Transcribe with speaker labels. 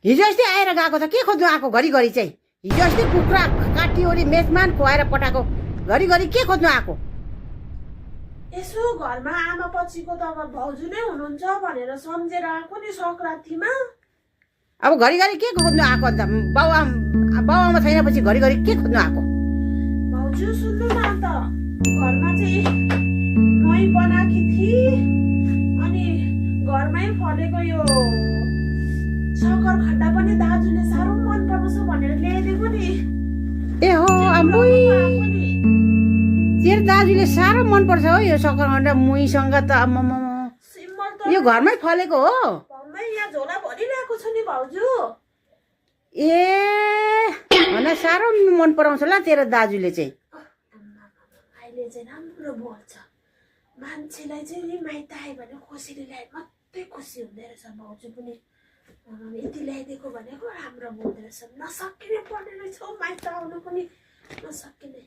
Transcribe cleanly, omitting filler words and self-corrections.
Speaker 1: हिजो अस्ति आएर गएको त के खोज्नु आएको घरिघरि चाहिँ हिजो अस्ति कुखुरा काटिओरी मेजमान खुवाएर पठाएको घरिघरि के खोज्नु आएको
Speaker 2: यसो घरमा आमा पछिको त अब भाउजू नै हुनुहुन्छ भनेर सम्झेर आएको नि संक्रान्तिमा
Speaker 1: अब घरिघरि के खोज्नु आएको अन्त बाउआमा छैनपछि घरिघरि के खोज्नु आएको
Speaker 2: भाउजू सुन्नु न त घरमा चाहिँ मै बनाकी थिए अनि घरमै फलेको यो शकर खड्डा पनि दाजुले साह्रो मन पर्छ भनेर ल्याइदिएको नि
Speaker 1: ए हो आम्बुई तेरो दाजुले साह्रो मनपर्छ हो यो सकरखण्ड मुहीसँग त
Speaker 2: सिम्बल त
Speaker 1: यो घरमै फलेको हो
Speaker 2: घरमै यहाँ झोला भरिरहेको छु नि भाउजू
Speaker 1: ए भन साह्रो मन पराउँछ ल तेरो दाजुले चाहिँ
Speaker 2: अहिले चाहिँ राम्रो बोल्छ मान्छेलाई चाहिँ नि माइत आयो भने खुसीले ल्याए मात्रै खुसी हुँदो रहेछ भाउजू पनि यति ल्याइदिएको भनेको राम्रो बोल्दो रहेछ नसकिने पर्ने रहेछ माइत आउनु पनि नसकिने